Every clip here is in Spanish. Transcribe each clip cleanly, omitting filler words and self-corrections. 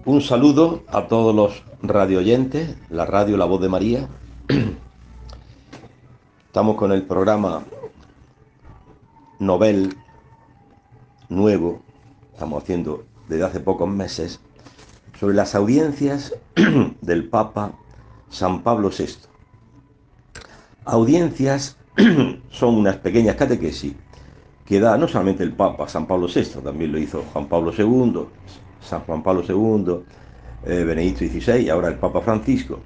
Un saludo a todos los radioyentes, la radio La Voz de María. Estamos con el programa Novel nuevo, estamos haciendo desde hace pocos meses, sobre las audiencias del Papa San Pablo VI. Audiencias son unas pequeñas catequesis que da no solamente el Papa San Pablo VI, también lo hizo Juan Pablo II, San Juan Pablo II, Benedicto XVI y ahora el Papa Francisco.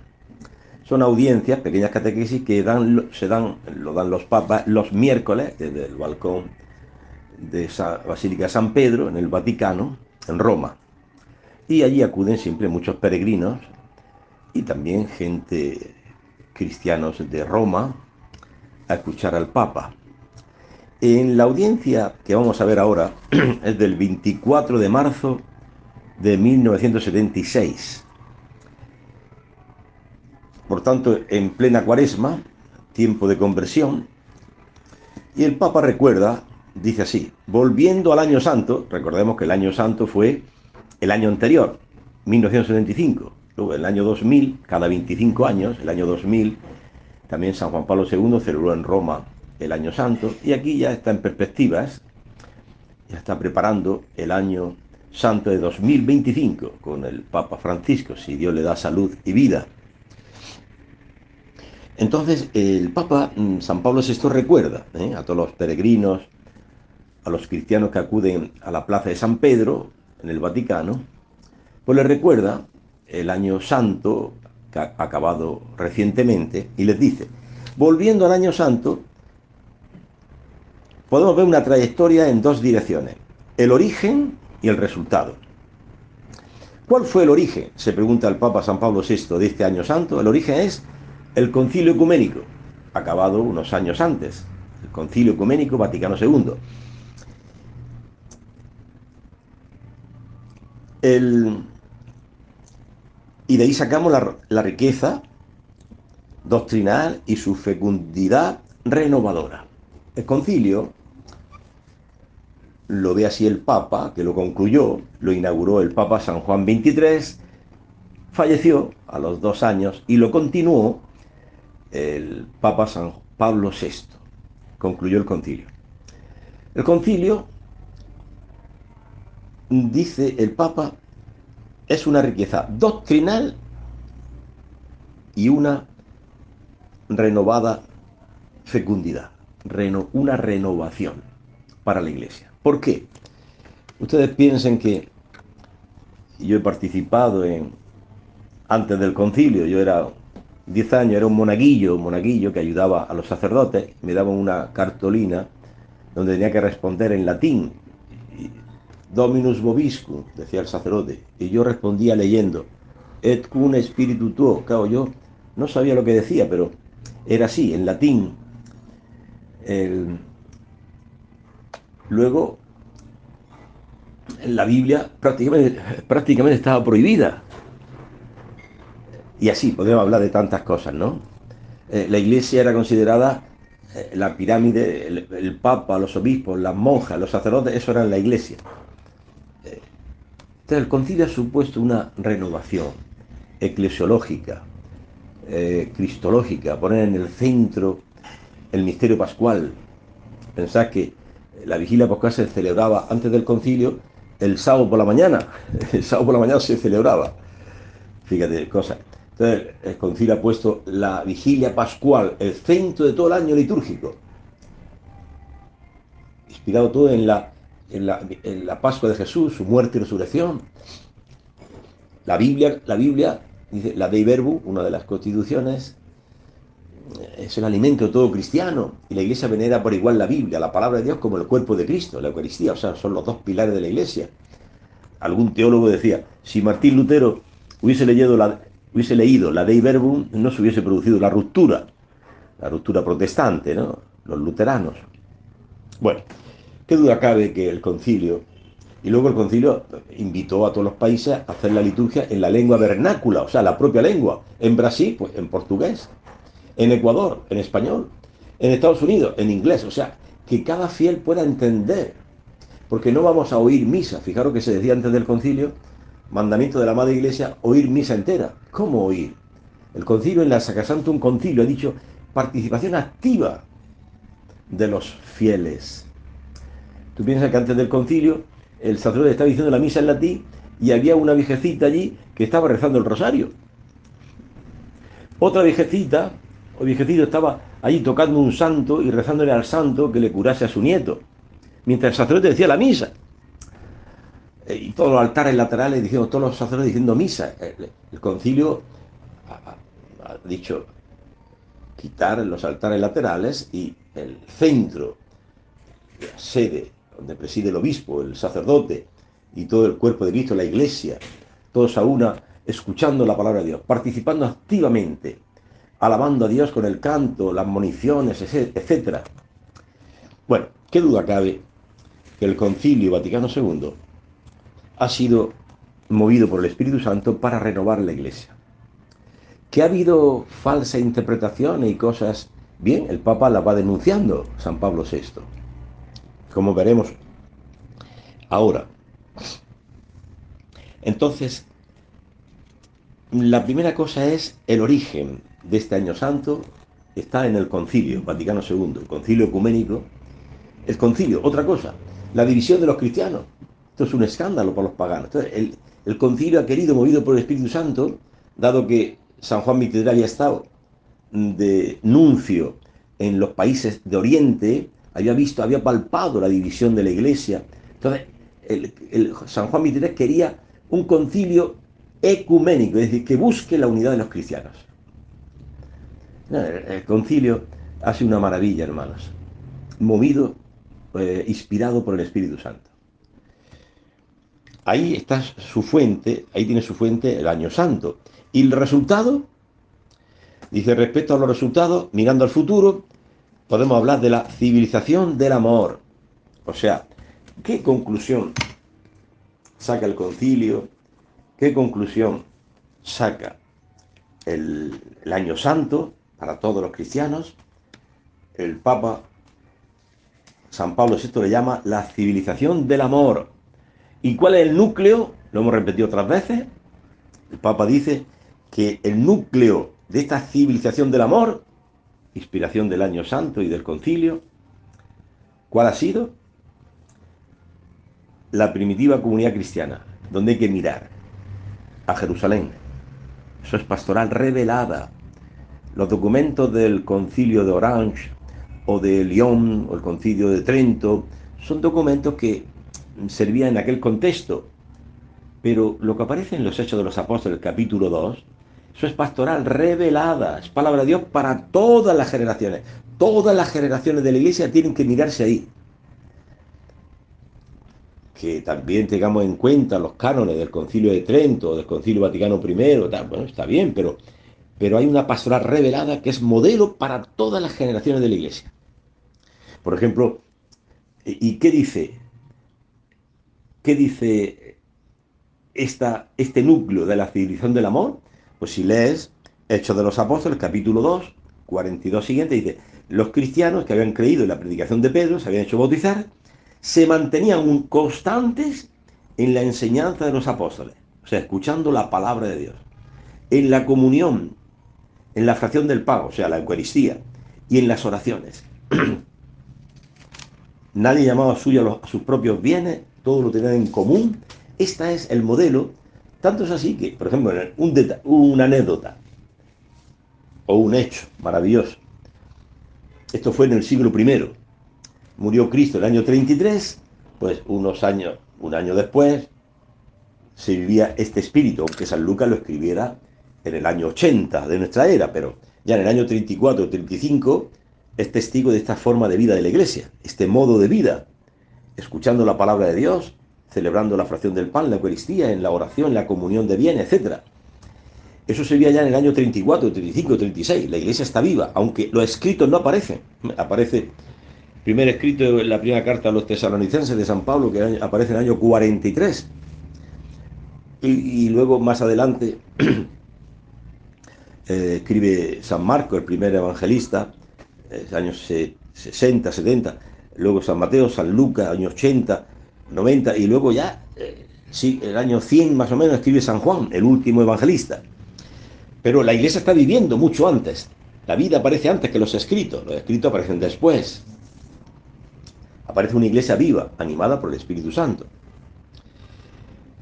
Son audiencias, pequeñas catequesis que lo dan los papas los miércoles desde el balcón de la Basílica de San Pedro en el Vaticano, en Roma. Y allí acuden siempre muchos peregrinos y también gente cristianos de Roma a escuchar al Papa. En la audiencia que vamos a ver ahora es del 24 de marzo de 1976. Por tanto, en plena Cuaresma, tiempo de conversión, y el Papa recuerda, dice así: volviendo al año santo, recordemos que el año santo fue el año anterior, 1975, luego el año 2000, cada 25 años, el año 2000, también San Juan Pablo II celebró en Roma el año santo, y aquí ya está en perspectivas, ya está preparando el año santo de 2025 con el Papa Francisco, si Dios le da salud y vida. Entonces el Papa San Pablo VI recuerda a todos los peregrinos, a los cristianos que acuden a la plaza de San Pedro en el Vaticano, pues les recuerda el año santo que ha acabado recientemente y les dice: volviendo al año santo, podemos ver una trayectoria en dos direcciones: el origen y el resultado. ¿Cuál fue el origen?, se pregunta el Papa San Pablo VI, de este año santo. El origen es el Concilio Ecuménico, acabado unos años antes, el Concilio Ecuménico Vaticano II. Y de ahí sacamos la riqueza doctrinal y su fecundidad renovadora. El concilio lo ve así el Papa, que lo concluyó, lo inauguró el Papa San Juan XXIII, falleció a los 2 años y lo continuó el Papa San Pablo VI, concluyó el concilio. El concilio, dice el Papa, es una riqueza doctrinal y una renovada fecundidad, una renovación para la Iglesia. ¿Por qué? Ustedes piensen que yo he participado antes del concilio, yo era 10 años, era un monaguillo que ayudaba a los sacerdotes, me daban una cartolina donde tenía que responder en latín, Dominus vobiscum, decía el sacerdote, y yo respondía leyendo, et cum spiritu tuo. Claro, yo no sabía lo que decía, pero era así, en latín. Luego, la Biblia prácticamente estaba prohibida. Y así, podemos hablar de tantas cosas, ¿no? La Iglesia era considerada la pirámide, el Papa, los obispos, las monjas, los sacerdotes, eso era la Iglesia. Entonces, el concilio ha supuesto una renovación eclesiológica, cristológica, poner en el centro el misterio pascual. Pensad que la vigilia pascual se celebraba antes del concilio el sábado por la mañana. El sábado por la mañana se celebraba. Fíjate, cosas. Entonces, el concilio ha puesto la vigilia pascual, el centro de todo el año litúrgico. Inspirado todo en la Pascua de Jesús, su muerte y resurrección. La Biblia dice, la Dei Verbum, una de las constituciones, es el alimento de todo cristiano, y la Iglesia venera por igual la Biblia, la palabra de Dios, como el cuerpo de Cristo, la Eucaristía. O sea, son los dos pilares de la Iglesia. Algún teólogo decía, si Martín Lutero hubiese leído la Dei Verbum, no se hubiese producido la ruptura protestante, ¿no? Los luteranos. Bueno, qué duda cabe que el concilio Y luego el concilio invitó a todos los países a hacer la liturgia en la lengua vernácula, o sea, la propia lengua. En Brasil, pues en portugués. En Ecuador, en español. En Estados Unidos, en inglés. O sea, que cada fiel pueda entender. Porque no vamos a oír misa. Fijaros que se decía antes del concilio, mandamiento de la Madre Iglesia, oír misa entera. ¿Cómo oír? El concilio en la Sacrosanctum Concilio ha dicho participación activa de los fieles. Tú piensas que antes del concilio el sacerdote estaba diciendo la misa en latín y había una viejecita allí que estaba rezando el rosario. Otra viejecita o viejecito estaba allí tocando un santo y rezándole al santo que le curase a su nieto, mientras el sacerdote decía la misa. Y todos los altares laterales diciendo, todos los sacerdotes diciendo misa. El concilio ha dicho quitar los altares laterales y el centro, la sede donde preside el obispo, el sacerdote y todo el cuerpo de Cristo, la iglesia, todos a una, escuchando la palabra de Dios, participando activamente, alabando a Dios con el canto, las moniciones, etc. Bueno, qué duda cabe que el Concilio Vaticano II ha sido movido por el Espíritu Santo para renovar la iglesia. Que ha habido falsas interpretaciones y cosas, bien, el Papa las va denunciando, San Pablo VI, como veremos ahora. Entonces, la primera cosa es el origen de este año santo, está en el Concilio Vaticano II, el Concilio Ecuménico. El Concilio, otra cosa, la división de los cristianos. Esto es un escándalo para los paganos. Entonces, el Concilio ha querido, movido por el Espíritu Santo, dado que San Juan XXIII había estado de nuncio en los países de Oriente, había palpado la división de la Iglesia. Entonces, San Juan XXIII quería un concilio ecuménico, es decir, que busque la unidad de los cristianos. El concilio ha sido una maravilla, hermanos, movido, inspirado por el Espíritu Santo. Ahí está su fuente, ahí tiene su fuente el Año Santo. Y el resultado, dice, respecto a los resultados, mirando al futuro, podemos hablar de la civilización del amor. O sea, ¿qué conclusión saca el concilio? ¿Qué conclusión saca el Año Santo para todos los cristianos? El Papa San Pablo VI le llama la civilización del amor. ¿Y cuál es el núcleo? Lo hemos repetido otras veces. El Papa dice que el núcleo de esta civilización del amor, inspiración del Año Santo y del Concilio, ¿cuál ha sido? La primitiva comunidad cristiana, donde hay que mirar a Jerusalén. Eso es pastoral revelada. Los documentos del Concilio de Orange o de Lyon o el Concilio de Trento son documentos que servían en aquel contexto, pero lo que aparece en los Hechos de los Apóstoles, capítulo 2, eso es pastoral revelada, es palabra de Dios para todas las generaciones. Todas las generaciones de la Iglesia tienen que mirarse ahí. Que también tengamos en cuenta los cánones del Concilio de Trento, del Concilio Vaticano I, tal, bueno, está bien, pero hay una pastoral revelada que es modelo para todas las generaciones de la Iglesia. Por ejemplo, ¿y qué dice? ¿Qué dice este núcleo de la civilización del amor? Pues si lees Hechos de los Apóstoles, capítulo 2, 42 siguiente, dice, los cristianos que habían creído en la predicación de Pedro, se habían hecho bautizar, se mantenían constantes en la enseñanza de los apóstoles, o sea, escuchando la palabra de Dios, en la comunión, en la fracción del pan, o sea, la Eucaristía, y en las oraciones. Nadie llamaba suyo a sus propios bienes, todo lo tenían en común. Este es el modelo. Tanto es así que, por ejemplo, una anécdota o un hecho maravilloso. Esto fue en el siglo I. Murió Cristo en el año 33, pues un año después, se vivía este espíritu, aunque San Lucas lo escribiera en el año 80 de nuestra era, pero ya en el año 34 o 35 es testigo de esta forma de vida de la Iglesia, este modo de vida, escuchando la palabra de Dios, celebrando la fracción del pan, la Eucaristía, en la oración, la comunión de bienes, etc. Eso se veía ya en el año 34, 35, 36. La Iglesia está viva, aunque los escritos no aparecen. Aparece Primer escrito, la primera carta a los tesalonicenses de San Pablo, que aparece en el año 43. Y luego, más adelante, escribe San Marco, el primer evangelista, años 60, 70. Luego San Mateo, San Lucas, años 80, 90. Y luego ya, sí, el año 100 más o menos, escribe San Juan, el último evangelista. Pero la iglesia está viviendo mucho antes. La vida aparece antes que los escritos aparecen después. Aparece una iglesia viva, animada por el Espíritu Santo.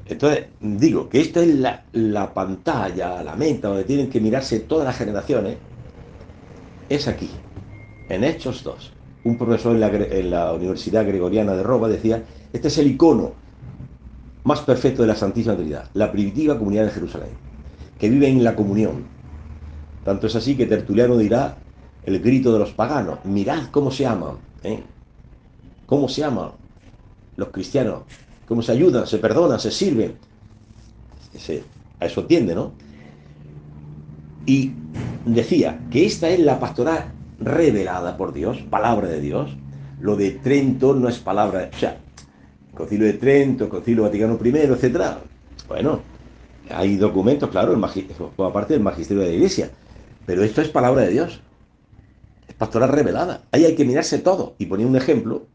Entonces, digo que esta es la pantalla, la meta donde tienen que mirarse todas las generaciones, es aquí, en Hechos 2. Un profesor en la Universidad Gregoriana de Roma decía, este es el icono más perfecto de la Santísima Trinidad, la primitiva comunidad de Jerusalén, que vive en la comunión. Tanto es así que Tertuliano dirá el grito de los paganos, mirad cómo se aman, ¿eh? Cómo se aman los cristianos, cómo se ayudan, se perdonan, se sirven. A eso tiende, ¿no? Y decía que esta es la pastoral revelada por Dios, palabra de Dios. Lo de Trento no es palabra, o sea, Concilio de Trento, el Concilio Vaticano I, etcétera. Bueno, hay documentos, claro, como parte del magisterio de la Iglesia, pero esto es palabra de Dios, es pastoral revelada. Ahí hay que mirarse todo. Y ponía un ejemplo,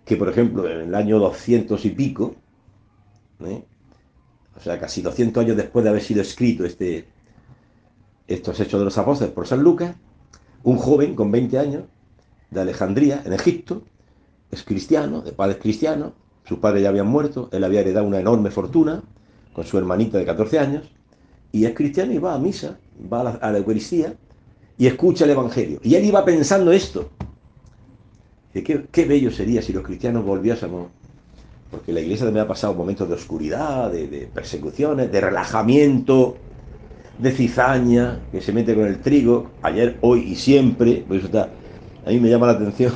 que por ejemplo, en el año 200 y pico, ¿eh? O sea, casi 200 años después de haber sido escrito estos Hechos de los Apóstoles por San Lucas, un joven con 20 años, de Alejandría, en Egipto, es cristiano, de padres cristianos, sus padres ya habían muerto, él había heredado una enorme fortuna con su hermanita de 14 años, y es cristiano y va a misa, va a la Eucaristía y escucha el Evangelio. Y él iba pensando esto, que qué bello sería si los cristianos volviésemos, porque la iglesia también ha pasado momentos de oscuridad, de persecuciones, de relajamiento, de cizaña, que se mete con el trigo, ayer, hoy y siempre. Por eso está, a mí me llama la atención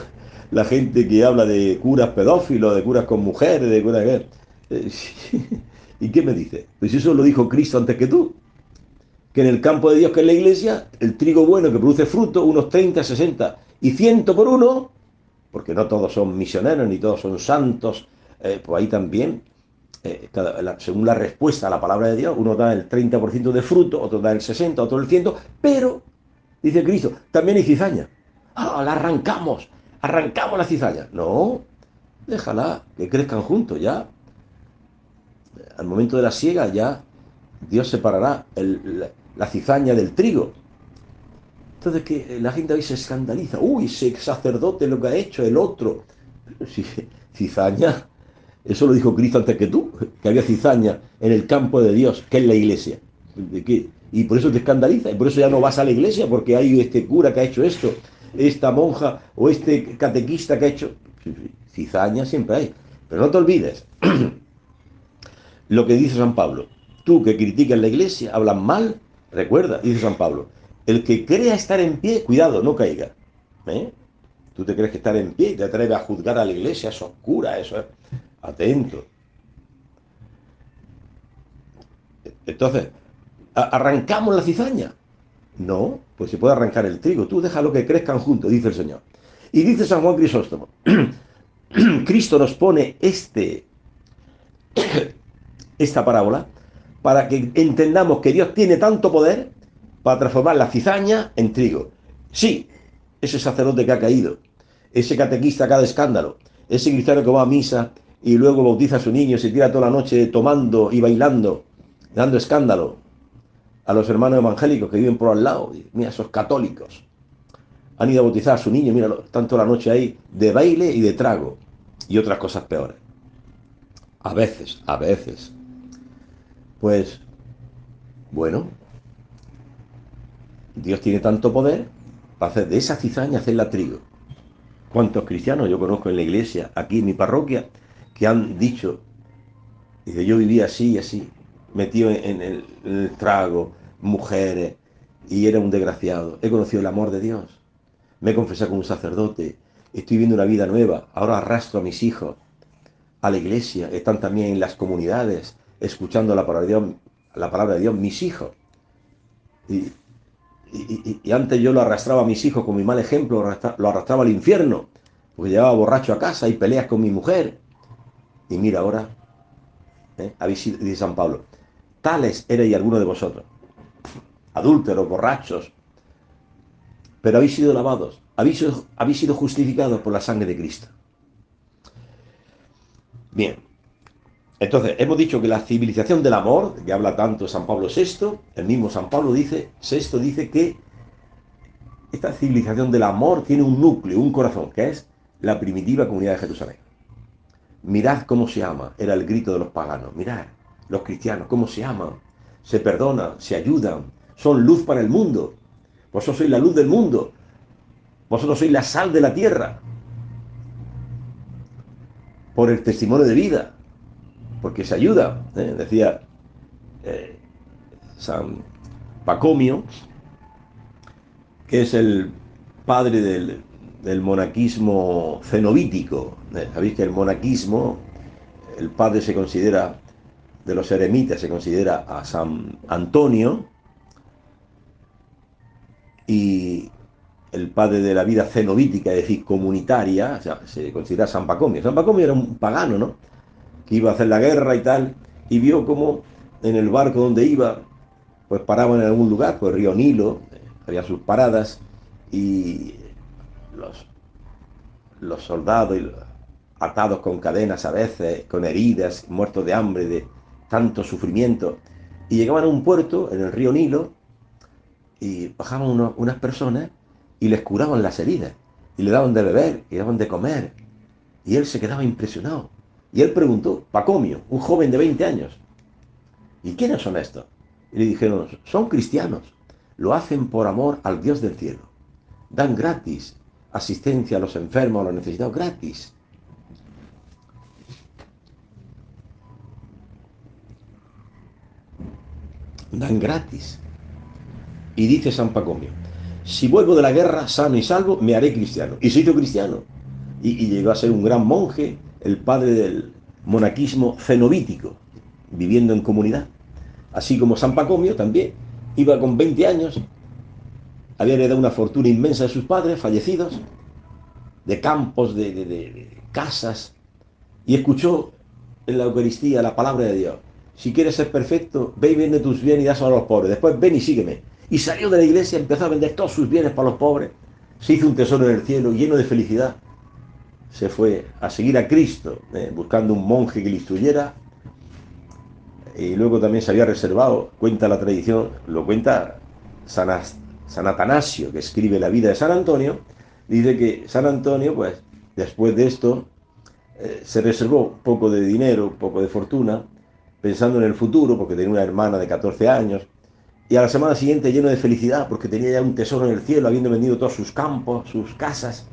la gente que habla de curas pedófilos, de curas con mujeres, de curas... ¿Y qué me dice? Pues eso lo dijo Cristo antes que tú, que en el campo de Dios, que es la iglesia, el trigo bueno que produce fruto, unos 30, 60 y 100 por uno, porque no todos son misioneros, ni todos son santos, pues ahí también, según la respuesta a la palabra de Dios, uno da el 30% de fruto, otro da el 60%, otro el 100%, pero, dice Cristo, también hay cizaña. ¡Ah, la arrancamos! ¡Arrancamos la cizaña! No, déjala, que crezcan juntos ya. Al momento de la siega ya Dios separará la cizaña del trigo. Entonces que la gente hoy se escandaliza. Uy, ese sacerdote lo que ha hecho, el otro. Sí, cizaña. Eso lo dijo Cristo antes que tú, que había cizaña en el campo de Dios, que es la iglesia. ¿De qué? Y por eso te escandaliza, y por eso ya no vas a la iglesia, porque hay este cura que ha hecho esto, esta monja o este catequista que ha hecho... Cizaña siempre hay. Pero no te olvides lo que dice San Pablo. Tú que criticas la iglesia, hablas mal, recuerda, dice San Pablo, el que crea estar en pie, cuidado, no caiga. ¿Eh? Tú te crees que estar en pie y te atreves a juzgar a la iglesia, eso es cura, eso es... Atento. Entonces, ¿arrancamos la cizaña? No, pues se puede arrancar el trigo. Tú déjalo que crezcan juntos, dice el Señor. Y dice San Juan Crisóstomo, Cristo nos pone esta parábola para que entendamos que Dios tiene tanto poder para transformar la cizaña en trigo. Sí, ese sacerdote que ha caído, ese catequista que ha dado escándalo, ese cristiano que va a misa y luego bautiza a su niño y se tira toda la noche tomando y bailando, dando escándalo a los hermanos evangélicos que viven por al lado. Mira, esos católicos han ido a bautizar a su niño, mira, tanto la noche ahí de baile y de trago y otras cosas peores. A veces, pues, bueno, Dios tiene tanto poder para hacer de esa cizaña hacerla trigo. ¿Cuántos cristianos yo conozco en la iglesia, aquí en mi parroquia, que han dicho, dice, yo vivía así y así, metido en el trago, mujeres, y era un desgraciado. He conocido el amor de Dios, me he confesado con un sacerdote, estoy viviendo una vida nueva, ahora arrastro a mis hijos a la iglesia, están también en las comunidades, escuchando la palabra de Dios, mis hijos. Y, y antes yo lo arrastraba a mis hijos con mi mal ejemplo, lo arrastraba al infierno. porque llevaba borracho a casa y peleas con mi mujer. Y mira ahora, habéis sido, dice San Pablo, tales erais algunos de vosotros, adúlteros, borrachos, pero habéis sido lavados, habéis sido justificados por la sangre de Cristo. Bien, entonces hemos dicho que la civilización del amor, que habla tanto San Pablo VI, el mismo San Pablo dice que esta civilización del amor tiene un núcleo, un corazón, que es la primitiva comunidad de Jerusalén. Mirad cómo se ama, era el grito de los paganos. Mirad, los cristianos, cómo se aman, se perdonan, se ayudan, son luz para el mundo. Vosotros sois la luz del mundo, vosotros sois la sal de la tierra, por el testimonio de vida, porque se ayuda. Decía San Pacomio, que es el padre del monaquismo cenobítico. Sabéis que el monaquismo, el padre se considera, de los eremitas, se considera a San Antonio, y el padre de la vida cenobítica, es decir, comunitaria, o sea, se considera San Pacomio. San Pacomio era un pagano, ¿no? Que iba a hacer la guerra y tal, y vio como en el barco donde iba, pues paraban en algún lugar, pues el río Nilo, había sus paradas, y los, los soldados atados con cadenas a veces, con heridas, muertos de hambre, de tanto sufrimiento, y llegaban a un puerto en el río Nilo, y bajaban unas personas y les curaban las heridas, y le daban de beber, y le daban de comer, y él se quedaba impresionado. Y él preguntó, Pacomio, un joven de 20 años, ¿y quiénes son estos? Y le dijeron, son cristianos, lo hacen por amor al Dios del cielo, dan gratis asistencia a los enfermos, a los necesitados, gratis. Dan gratis. Y dice San Pacomio, si vuelvo de la guerra sano y salvo, me haré cristiano. Y se hizo cristiano. Y llegó a ser un gran monje, el padre del monaquismo cenobítico, viviendo en comunidad. Así como San Pacomio también iba con 20 años, había heredado una fortuna inmensa de sus padres fallecidos, de campos, de casas, y escuchó en la Eucaristía la palabra de Dios. Si quieres ser perfecto, ve y vende tus bienes y dáselo a los pobres. Después ven y sígueme. Y salió de la iglesia, empezó a vender todos sus bienes para los pobres. Se hizo un tesoro en el cielo, lleno de felicidad. Se fue a seguir a Cristo, buscando un monje que le instruyera. Y luego también se había reservado, cuenta la tradición, lo cuenta San Atanasio, que escribe la vida de San Antonio. Dice que San Antonio, pues, después de esto, se reservó un poco de dinero, un poco de fortuna, pensando en el futuro, porque tenía una hermana de 14 años, y a la semana siguiente lleno de felicidad, porque tenía ya un tesoro en el cielo, habiendo vendido todos sus campos, sus casas,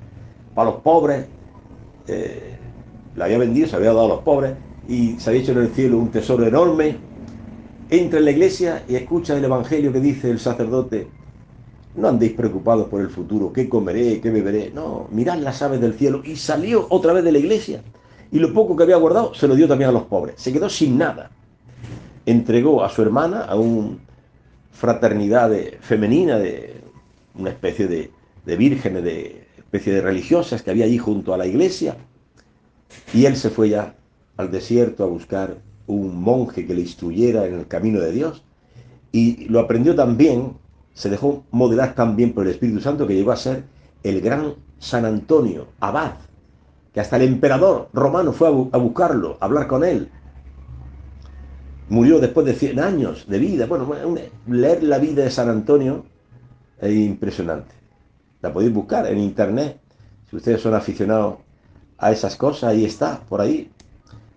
para los pobres, la había vendido, se había dado a los pobres, y se había hecho en el cielo un tesoro enorme. Entra en la iglesia y escucha el evangelio que dice el sacerdote, no andéis preocupados por el futuro, qué comeré, qué beberé, no, mirad las aves del cielo, y salió otra vez de la iglesia, y lo poco que había guardado se lo dio también a los pobres, se quedó sin nada. Entregó a su hermana a una fraternidad femenina, de una especie de vírgenes, de especie de religiosas que había allí junto a la iglesia, y él se fue ya al desierto a buscar un monje que le instruyera en el camino de Dios, y lo aprendió tan bien, se dejó modelar tan bien por el Espíritu Santo, que llegó a ser el gran San Antonio, abad, que hasta el emperador romano fue a buscarlo, a hablar con él. Murió después de 100 años de vida. Bueno, leer la vida de San Antonio es impresionante. La podéis buscar en internet. Si ustedes son aficionados a esas cosas, ahí está, por ahí.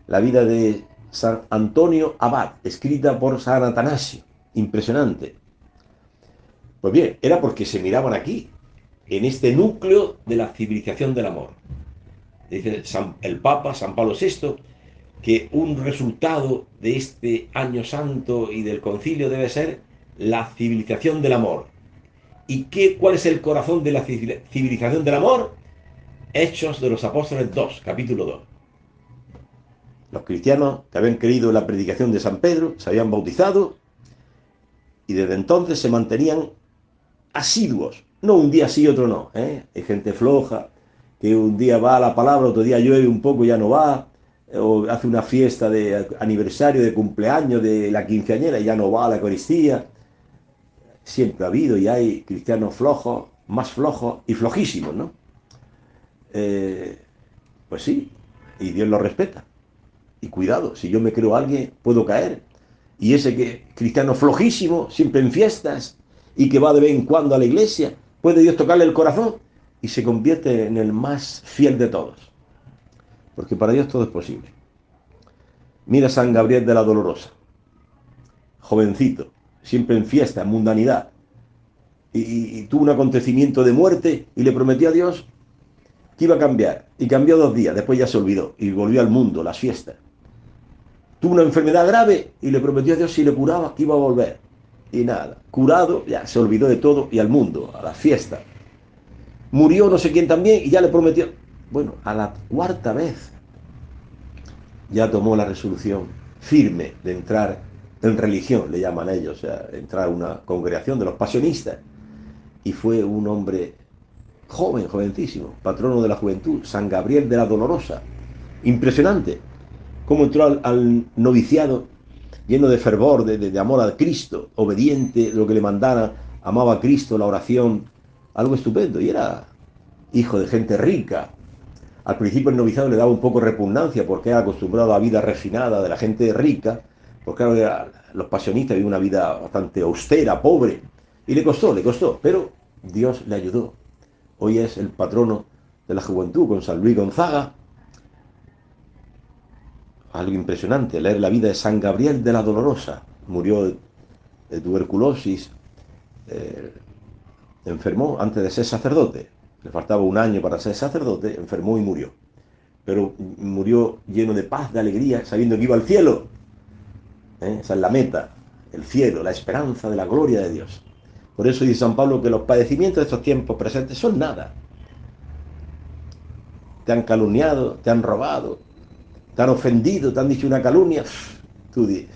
La vida de San Antonio Abad, escrita por San Atanasio. Impresionante. Pues bien, era porque se miraban aquí, en este núcleo de la civilización del amor. Dice el Papa, San Pablo VI, que un resultado de este año santo y del concilio debe ser la civilización del amor. ¿Y cuál es el corazón de la civilización del amor? Hechos de los Apóstoles 2, capítulo 2. Los cristianos que habían creído en la predicación de San Pedro se habían bautizado y desde entonces se mantenían asiduos. No un día sí, otro no. Hay gente floja que un día va a la palabra, otro día llueve un poco y ya no va, o hace una fiesta de aniversario, de cumpleaños, de la quinceañera y ya no va a la Eucaristía. Siempre ha habido y hay cristianos flojos, más flojos y flojísimos, ¿no? Eh, pues sí, y Dios lo respeta. Y cuidado, si yo me creo a alguien, puedo caer. Y ese que cristiano flojísimo, siempre en fiestas, y que va de vez en cuando a la iglesia, puede Dios tocarle el corazón y se convierte en el más fiel de todos. Porque para Dios todo es posible. Mira a San Gabriel de la Dolorosa, jovencito, siempre en fiesta, en mundanidad, y tuvo un acontecimiento de muerte y le prometió a Dios que iba a cambiar. Y cambió 2 días, después ya se olvidó y volvió al mundo, las fiestas. Tuvo una enfermedad grave y le prometió a Dios si le curaba que iba a volver. Y nada, curado, ya se olvidó de todo y al mundo, a las fiestas. Murió no sé quién también y ya le prometió. Bueno, a la 4ª vez ya tomó la resolución firme de entrar en religión, le llaman ellos, o sea, entrar a una congregación de los pasionistas. Y fue un hombre joven, jovencísimo, patrono de la juventud, San Gabriel de la Dolorosa. Impresionante cómo entró al noviciado lleno de fervor, de amor a Cristo, obediente, lo que le mandara, amaba a Cristo, la oración, algo estupendo. Y era hijo de gente rica. Al principio el noviciado le daba un poco de repugnancia porque era acostumbrado a la vida refinada de la gente rica, porque claro, los pasionistas vivían una vida bastante austera, pobre, y le costó, pero Dios le ayudó. Hoy es el patrono de la juventud con San Luis Gonzaga. Algo impresionante, leer la vida de San Gabriel de la Dolorosa. Murió de tuberculosis, eh, enfermó antes de ser sacerdote. Le faltaba un año para ser sacerdote, enfermó y murió. Pero murió lleno de paz, de alegría, sabiendo que iba al cielo. Esa es la meta, el cielo, la esperanza de la gloria de Dios. Por eso dice San Pablo que los padecimientos de estos tiempos presentes son nada. Te han calumniado, te han robado, te han ofendido, te han dicho una calumnia. Tú dices,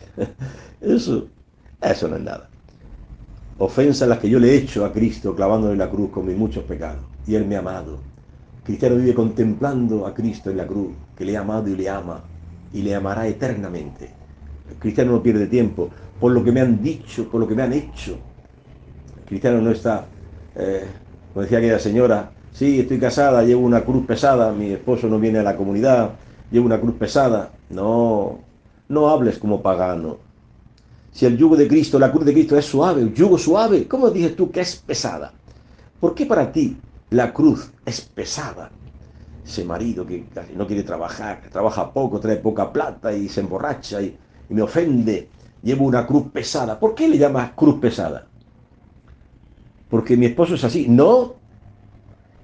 eso no es nada. Ofensas las que yo le he hecho a Cristo clavándole en la cruz con mis muchos pecados. Y Él me ha amado. El cristiano vive contemplando a Cristo en la cruz, que le ha amado y le ama, y le amará eternamente. El cristiano no pierde tiempo por lo que me han dicho, por lo que me han hecho. El cristiano no está, como decía aquella señora, sí, estoy casada, llevo una cruz pesada, mi esposo no viene a la comunidad, llevo una cruz pesada. No, no hables como pagano. Si el yugo de Cristo, la cruz de Cristo es suave, el yugo suave, ¿cómo dices tú que es pesada? ¿Por qué para ti la cruz es pesada? Ese marido que casi no quiere trabajar, que trabaja poco, trae poca plata y se emborracha y me ofende, llevo una cruz pesada. ¿Por qué le llamas cruz pesada? Porque mi esposo es así. No,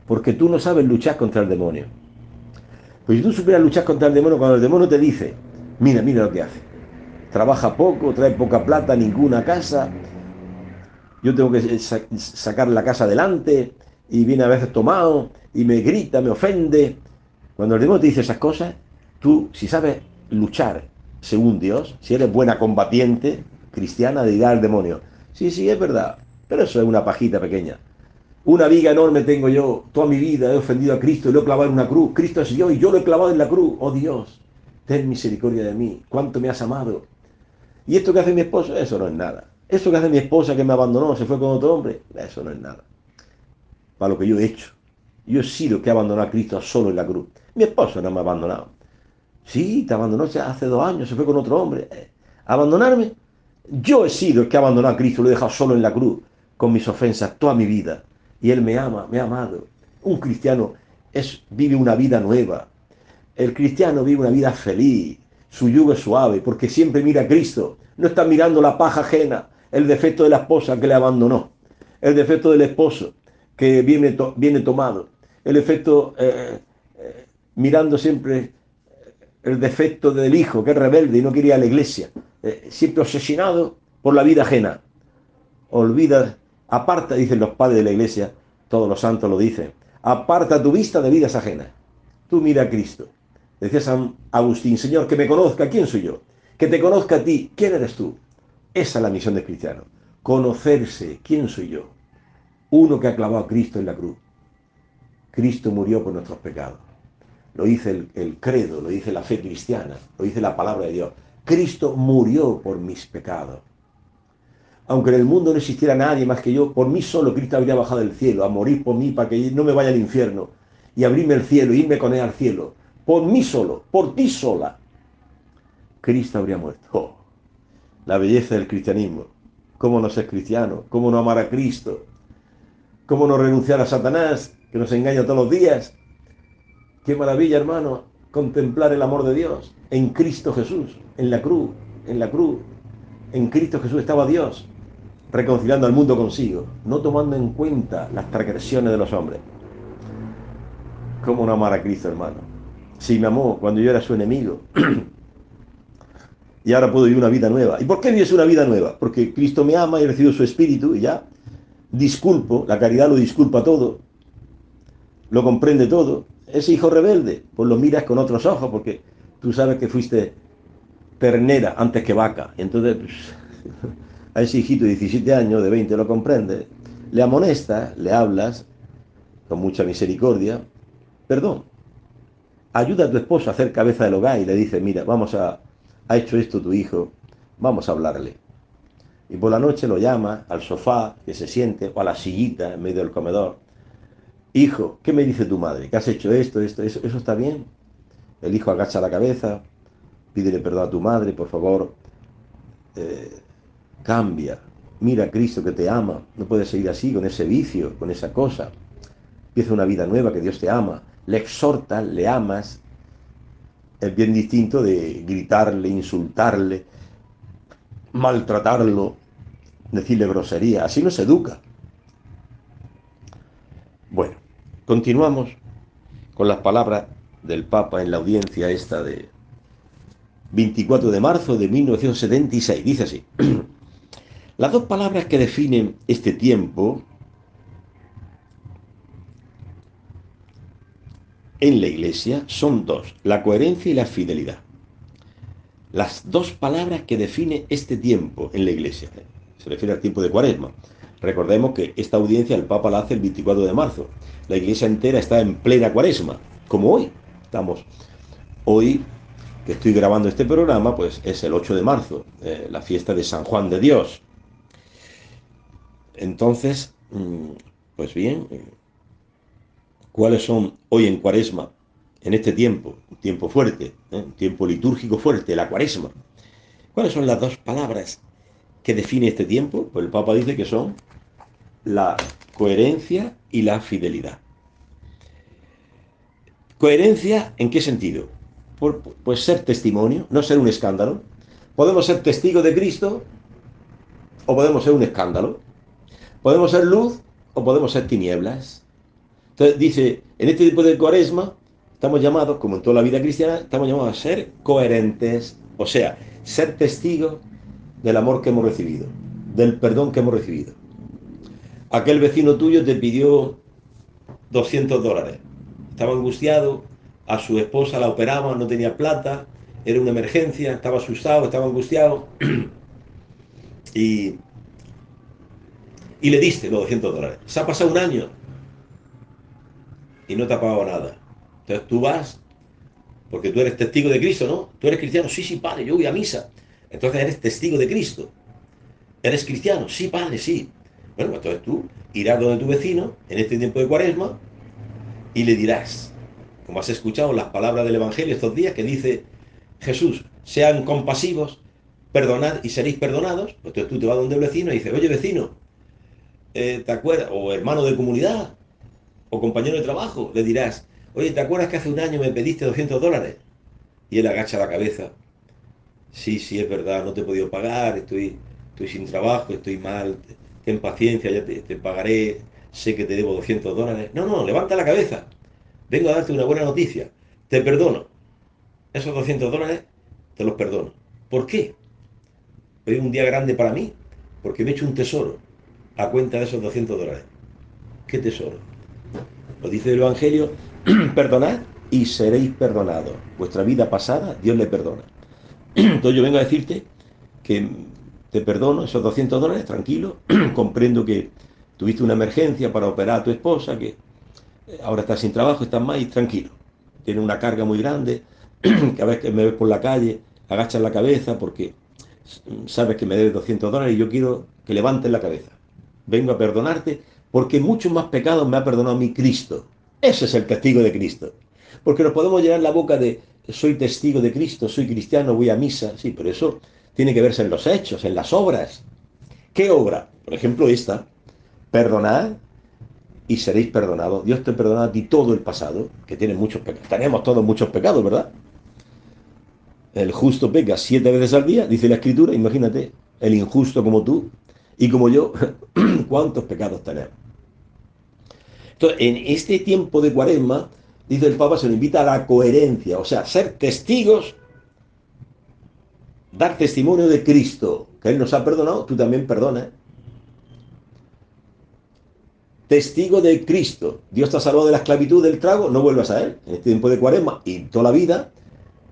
porque tú no sabes luchar contra el demonio. Pues si tú supieras luchar contra el demonio, cuando el demonio te dice, mira lo que hace. Trabaja poco, trae poca plata, ninguna casa. Yo tengo que sacar la casa adelante y viene a veces tomado y me grita, me ofende. Cuando el demonio te dice esas cosas, tú, si sabes luchar según Dios, si eres buena combatiente cristiana, dirá al demonio, sí, es verdad, pero eso es una pajita pequeña. Una viga enorme tengo yo, toda mi vida he ofendido a Cristo y lo he clavado en una cruz. Cristo es yo y yo lo he clavado en la cruz. Oh Dios, ten misericordia de mí, cuánto me has amado. Y esto que hace mi esposo, eso no es nada. Eso que hace mi esposa que me abandonó, se fue con otro hombre, eso no es nada. Para lo que yo he hecho. Yo he sido el que abandonó a Cristo solo en la cruz. Mi esposo no me ha abandonado. Sí, te abandonó hace 2 años, se fue con otro hombre. ¿Abandonarme? Yo he sido el que abandonó a Cristo, lo he dejado solo en la cruz, con mis ofensas, toda mi vida. Y Él me ama, me ha amado. Un cristiano vive una vida nueva. El cristiano vive una vida feliz. Su yugo es suave, porque siempre mira a Cristo. No está mirando la paja ajena, el defecto de la esposa que le abandonó, el defecto del esposo que viene tomado, el defecto, mirando siempre el defecto del hijo que es rebelde y no quiere ir a la iglesia, siempre obsesionado por la vida ajena. Olvida, aparta, dicen los padres de la iglesia, todos los santos lo dicen, aparta tu vista de vidas ajenas. Tú mira a Cristo. Decía San Agustín, Señor, que me conozca, ¿quién soy yo? Que te conozca a ti, ¿quién eres tú? Esa es la misión del cristiano. Conocerse, ¿quién soy yo? Uno que ha clavado a Cristo en la cruz. Cristo murió por nuestros pecados. Lo dice el credo, lo dice la fe cristiana, lo dice la palabra de Dios. Cristo murió por mis pecados. Aunque en el mundo no existiera nadie más que yo, por mí solo Cristo habría bajado del cielo a morir por mí para que no me vaya al infierno y abrirme el cielo, irme con él al cielo. Por mí solo, por ti sola. Cristo habría muerto. Oh, la belleza del cristianismo. ¿Cómo no ser cristiano? ¿Cómo no amar a Cristo? ¿Cómo no renunciar a Satanás, que nos engaña todos los días? Qué maravilla, hermano, contemplar el amor de Dios en Cristo Jesús, en la cruz, en la cruz. En Cristo Jesús estaba Dios, reconciliando al mundo consigo, no tomando en cuenta las transgresiones de los hombres. ¿Cómo no amar a Cristo, hermano? Si me amó cuando yo era su enemigo, y ahora puedo vivir una vida nueva. ¿Y por qué vives una vida nueva? Porque Cristo me ama y recibo su espíritu y ya disculpo, la caridad lo disculpa todo, lo comprende todo. Ese hijo rebelde, pues lo miras con otros ojos, porque tú sabes que fuiste ternera antes que vaca. Entonces, pues, a ese hijito de 17 años, de 20, lo comprende. Le amonestas, le hablas con mucha misericordia. Perdón. Ayuda a tu esposo a hacer cabeza del hogar y le dice, mira, ha hecho esto tu hijo, vamos a hablarle. Y por la noche lo llama al sofá, que se siente, o a la sillita en medio del comedor. Hijo, ¿qué me dice tu madre? ¿Que has hecho esto, eso está bien? El hijo agacha la cabeza, pídele perdón a tu madre, por favor, cambia. Mira a Cristo que te ama, no puedes seguir así, con ese vicio, con esa cosa. Empieza una vida nueva, que Dios te ama. Le exhortas, le amas. Es bien distinto de gritarle, insultarle, maltratarlo, decirle grosería. Así no se educa. Bueno, continuamos con las palabras del Papa en la audiencia esta de 24 de marzo de 1976. Dice así: las dos palabras que definen este tiempo en la Iglesia son dos: la coherencia y la fidelidad. Las dos palabras que definen este tiempo en la Iglesia. Se refiere al tiempo de Cuaresma. Recordemos que esta audiencia el Papa la hace el 24 de marzo. La Iglesia entera está en plena Cuaresma, como hoy. Estamos hoy, que estoy grabando este programa, pues es el 8 de marzo, la fiesta de San Juan de Dios. Entonces, pues bien, ¿cuáles son hoy en Cuaresma, en este tiempo, un tiempo fuerte, un tiempo litúrgico fuerte, la Cuaresma? ¿Cuáles son las dos palabras que define este tiempo? Pues el Papa dice que son la coherencia y la fidelidad. ¿Coherencia en qué sentido? Pues ser testimonio, no ser un escándalo. Podemos ser testigos de Cristo o podemos ser un escándalo. Podemos ser luz o podemos ser tinieblas. Entonces dice, en este tipo de Cuaresma estamos llamados, como en toda la vida cristiana, estamos llamados a ser coherentes, o sea, ser testigos del amor que hemos recibido, del perdón que hemos recibido. Aquel vecino tuyo te pidió $200. Estaba angustiado, a su esposa la operaban, no tenía plata, era una emergencia, estaba asustado, estaba angustiado y, y le diste los $200. Se ha pasado un año y no te ha pagado nada. Entonces tú vas, porque tú eres testigo de Cristo, ¿no? Tú eres cristiano, sí, sí, padre, yo voy a misa. Entonces eres testigo de Cristo. ¿Eres cristiano? Sí, padre, sí. Bueno, pues entonces tú irás donde tu vecino en este tiempo de Cuaresma y le dirás, como has escuchado las palabras del Evangelio estos días, que dice Jesús, sean compasivos, perdonad y seréis perdonados. Pues entonces tú te vas donde el vecino y dices, oye vecino, ¿te acuerdas? O hermano de comunidad, o compañero de trabajo, le dirás, oye, ¿te acuerdas que hace un año me pediste $200? Y él agacha la cabeza. Sí, sí, es verdad, no te he podido pagar, estoy sin trabajo, estoy mal, ten paciencia, ya te pagaré, sé que te debo $200. No, no, levanta la cabeza. Vengo a darte una buena noticia. Te perdono. Esos $200 te los perdono. ¿Por qué? Hoy es un día grande para mí, porque me he hecho un tesoro a cuenta de esos $200. ¿Qué tesoro? Lo dice el Evangelio, perdonad y seréis perdonados. Vuestra vida pasada, Dios le perdona. Entonces yo vengo a decirte que te perdono esos $200, tranquilo, comprendo que tuviste una emergencia para operar a tu esposa, que Ahora estás sin trabajo, estás más y tranquilo. Tienes una carga muy grande, que a veces que me ves por la calle, agachas la cabeza porque sabes que me debes $200 y yo quiero que levantes la cabeza. Vengo a perdonarte porque muchos más pecados me ha perdonado mi Cristo. Ese es el testigo de Cristo. Porque nos podemos llenar la boca de soy testigo de Cristo, soy cristiano, voy a misa. Sí, pero eso tiene que verse en los hechos, en las obras. ¿Qué obra? Por ejemplo, esta. Perdonad y seréis perdonados. Dios te perdona a ti todo el pasado, que tienes muchos pecados. Tenemos todos muchos pecados, ¿verdad? El justo peca 7 veces al día, dice la Escritura. Imagínate, el injusto como tú y como yo, ¿cuántos pecados tenemos? Entonces, en este tiempo de Cuaresma, dice el Papa, se nos invita a la coherencia, o sea, ser testigos, dar testimonio de Cristo, que Él nos ha perdonado, tú también perdonas. Testigo de Cristo. Dios te ha salvado de la esclavitud del trago, no vuelvas a Él. En este tiempo de Cuaresma y toda la vida,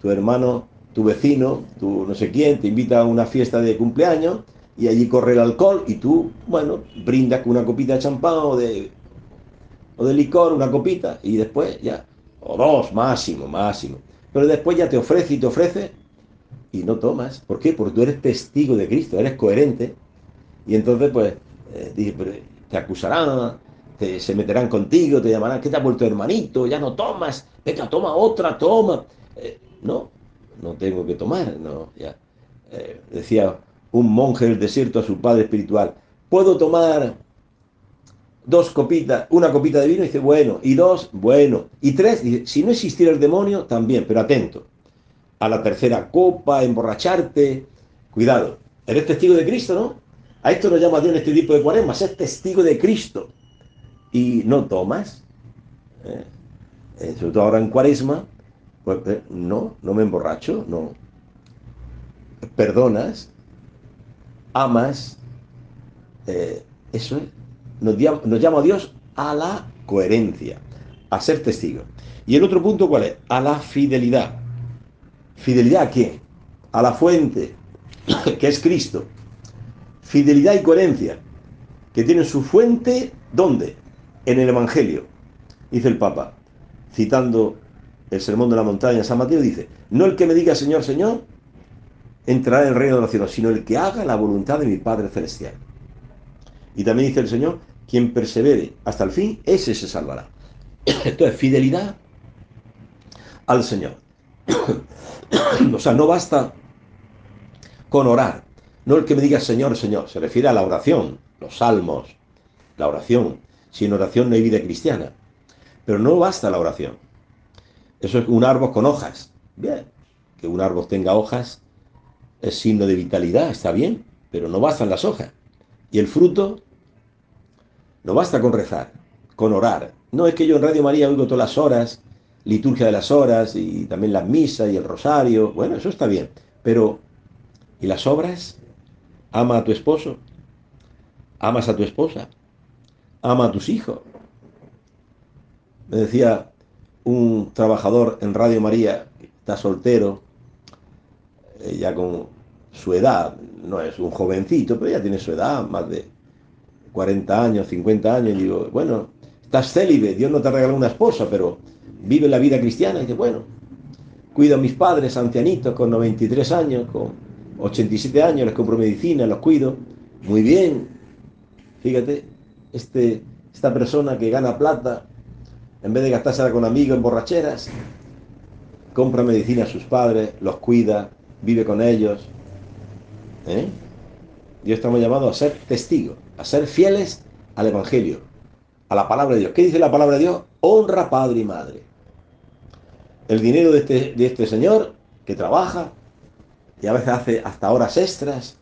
tu hermano, tu vecino, tu no sé quién, te invita a una fiesta de cumpleaños y allí corre el alcohol y tú, bueno, brindas con una copita de champán o de licor, una copita, y después ya, o dos, máximo, máximo. Pero después ya te ofrece y te ofrece y no tomas. ¿Por qué? Porque tú eres testigo de Cristo, eres coherente. Y entonces, pues, te acusarán, se meterán contigo, te llamarán, ¿qué te ha vuelto hermanito? Ya no tomas, venga, toma otra, toma. No, no tengo que tomar, no, ya. Decía un monje del desierto a su padre espiritual, ¿puedo tomar dos copitas, una copita de vino? Y dice, bueno, y dos, bueno, y tres, dice, si no existiera el demonio, también, pero atento, a la tercera copa, emborracharte, cuidado, eres testigo de Cristo, ¿no? A esto nos llama Dios en este tipo de cuaresma, ser testigo de Cristo, y no tomas, ¿eh? Sobre todo ahora en cuaresma, pues no, no me emborracho, no, perdonas, amas, eso es, nos llama a Dios a la coherencia, a ser testigo. Y el otro punto, ¿cuál es? A la fidelidad. ¿Fidelidad a qué? A la fuente, que es Cristo. Fidelidad y coherencia, que tienen su fuente, ¿dónde? En el Evangelio. Dice el Papa, citando el Sermón de la Montaña, San Mateo dice, no el que me diga Señor, Señor, entrará en el reino de los cielos, sino el que haga la voluntad de mi Padre Celestial. Y también dice el Señor, quien persevere hasta el fin, ese se salvará. Entonces, fidelidad al Señor. O sea, no basta con orar. No el que me diga Señor, Señor. Se refiere a la oración, los salmos, la oración. Sin oración no hay vida cristiana. Pero no basta la oración. Eso es un árbol con hojas. Bien, que un árbol tenga hojas es signo de vitalidad, está bien, pero no bastan las hojas. Y el fruto, no basta con rezar, con orar. No es que yo en Radio María oigo todas las horas, liturgia de las horas y también las misas y el rosario. Bueno, eso está bien. Pero, ¿y las obras? Ama a tu esposo, amas a tu esposa, ama a tus hijos. Me decía un trabajador en Radio María, que está soltero, ya con su edad, no es un jovencito, pero ya tiene su edad, más de 40 años, 50 años, y digo, bueno, estás célibe, Dios no te ha regalado una esposa, pero vive la vida cristiana, y dice, bueno, cuido a mis padres ancianitos con 93 años, con 87 años, les compro medicina, los cuido, muy bien, fíjate, esta persona que gana plata, en vez de gastársela con amigos en borracheras, compra medicina a sus padres, los cuida, vive con ellos, ¿eh? Dios estamos llamados a ser testigos, a ser fieles al Evangelio, a la palabra de Dios. ¿Qué dice la palabra de Dios? Honra padre y madre. El dinero de este señor que trabaja y a veces hace hasta horas extras,